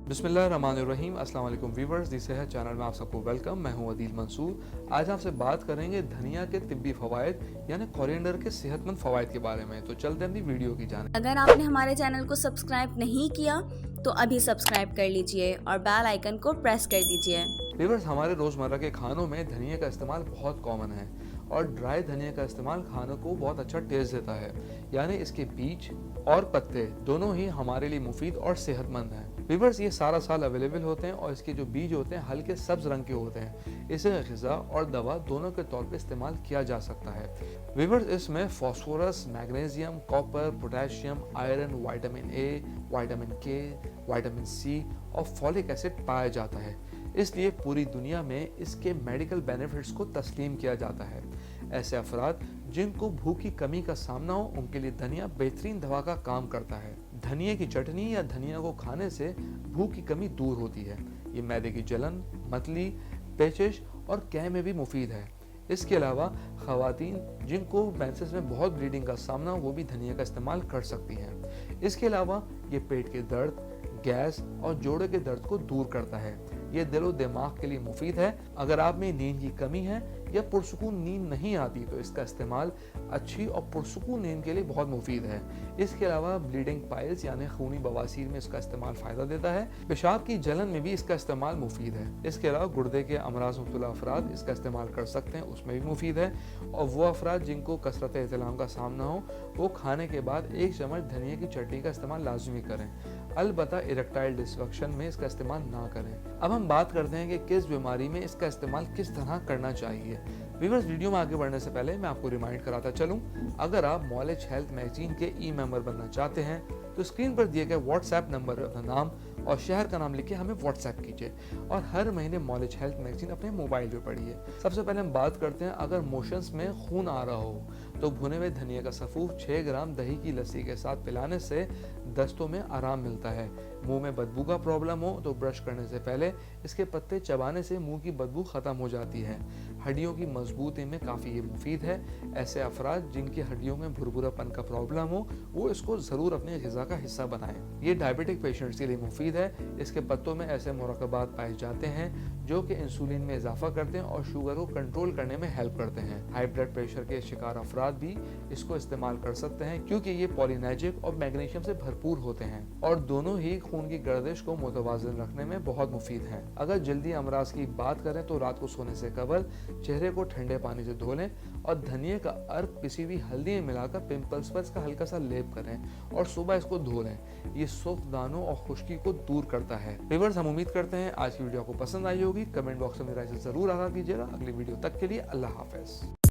बिस्मिल्लाहिर्रहमानिर्रहीम। अस्सलाम वालेकुम व्यूवर्स, दी सेहत चैनल में आप सबको वेलकम। मैं हूं अदील मंसूर। आज आपसे बात करेंगे धनिया के तिब्बी फ़वाइद यानी कोरिएंडर के सेहतमंद फ़वाइद के बारे में। तो चलते हैं अपनी वीडियो की जानिब। अगर आपने हमारे चैनल को सब्सक्राइब नहीं किया तो अभी सब्सक्राइब कर लीजिए और बेल आइकन को प्रेस कर दीजिए। व्यूवर्स, हमारे रोज़मर्रा के खानों में धनिया का इस्तेमाल बहुत कॉमन है और ड्राई धनिया का इस्तेमाल खानों को बहुत अच्छा टेस्ट देता है। यानी इसके बीज और पत्ते दोनों ही हमारे लिए मुफीद और सेहतमंद हैं। व्यूवर्स, ये सारा साल अवेलेबल होते हैं और इसके जो बीज होते हैं हल्के सब्ज रंग के होते हैं। इसे ग़िज़ा और दवा दोनों के तौर पे इस्तेमाल किया जा सकता है। व्यूवर्स, इसमें phosphorus, magnesium, copper, potassium, iron, vitamin A, vitamin के, विटामिन सी और फॉलिक एसिड पाया जाता है। इसलिए पूरी दुनिया में इसके मेडिकल बेनिफिट्स को तस्लीम किया जाता है। ऐसे अफराद जिनको भूख की कमी का सामना हो, उनके लिए धनिया बेहतरीन दवा का काम करता है। धनिया की चटनी या धनिया को खाने से भूख की कमी दूर होती है। ये मैदे की जलन, मतली, पेचिश और कै में भी मुफीद है। इसके अलावा ख़वातीन जिनको मेंसेस में बहुत ब्लीडिंग का सामना हो, वो भी धनिया का इस्तेमाल कर सकती हैं। इसके अलावा ये पेट के दर्द, गैस और जोड़ों के दर्द को दूर करता है। ये दिल और दिमाग के लिए मुफीद है। अगर आप में नींद की कमी है या पुरसुकून नींद नहीं आती तो इसका इस्तेमाल अच्छी और पुरसुकून नींद के लिए बहुत मुफीद है। इसके अलावा ब्लीडिंग पाइल्स यानी खूनी बवासीर में इसका इस्तेमाल फ़ायदा देता है। पेशाब की जलन में भी इसका इस्तेमाल मुफीद है। इसके अलावा गुर्दे के अमराज मुब्तला अफराद इसका इस्तेमाल कर सकते हैं, उसमें भी मुफीद है। और वो अफराद जिनको कसरत एहतिलाम का सामना हो, वो खाने के बाद 1 चम्मच धनिया की चटनी का इस्तेमाल लाजमी करें। अलबत्ता इरेक्टाइल डिस्फंक्शन में इसका इस्तेमाल ना करें। अब हम बात करते हैं कि किस बीमारी में इसका इस्तेमाल किस तरह करना चाहिए। व्यूअर्स, वीडियो में आगे बढ़ने से पहले मैं आपको रिमाइंड कराता चलूं, अगर आप नॉलेज हेल्थ मैगजीन के मेंबर बनना चाहते हैं तो स्क्रीन पर दिए गए व्हाट्सएप नंबर पर अपना नाम और शहर का नाम लिख के हमें व्हाट्सएप कीजिए और हर महीने नॉलेज हेल्थ मैगजीन अपने मोबाइल पे पढ़िए। सबसे पहले हम बात करते हैं, अगर मोशंस में खून आ रहा हो तो भुने हुए धनिया का सफ़ूफ 6 ग्राम दही की लस्सी के साथ पिलाने से दस्तों में आराम मिलता है। मुंह में बदबू का प्रॉब्लम हो तो ब्रश करने से पहले इसके पत्ते चबाने से मुंह की बदबू ख़त्म हो जाती है। हड्डियों की मजबूती में काफ़ी ये मुफीद है। ऐसे अफराद जिनकी हड्डियों में भुरभुरापन का प्रॉब्लम हो, वो इसको ज़रूर अपनी ग़िज़ा का हिस्सा बनाएं। ये डायबिटिक पेशेंट्स के लिए मुफीद है। इसके पत्तों में ऐसे मुरक्कबात पाए जाते हैं जो कि इंसुलिन में इजाफा करते हैं और शुगर को कंट्रोल करने में हेल्प करते हैं। हाई ब्लड प्रेशर के शिकार अफराद भी इसको इस्तेमाल कर सकते हैं क्योंकि ये पॉलिनेजिक और मैग्नीशियम से भरपूर होते हैं और दोनों ही खून की गर्दिश को मुतवाज़िन रखने में बहुत मुफीद हैं। अगर जल्दी अमराज की बात करें तो रात को सोने से कबल चेहरे को ठंडे पानी से धो लें और धनिया का अर्क किसी भी हल्दी में मिलाकर पिंपल्स पर इसका हल्का सा लेप करें और सुबह इसको धो लें। ये सुर्ख दानों और खुश्की को दूर करता है। व्यूअर्स, हम उम्मीद करते हैं आज की वीडियो आपको पसंद आई होगी। कमेंट बॉक्स में मेरा इसे जरूर आगाह कीजिएगा। अगली वीडियो तक के लिए अल्लाह हाफिज।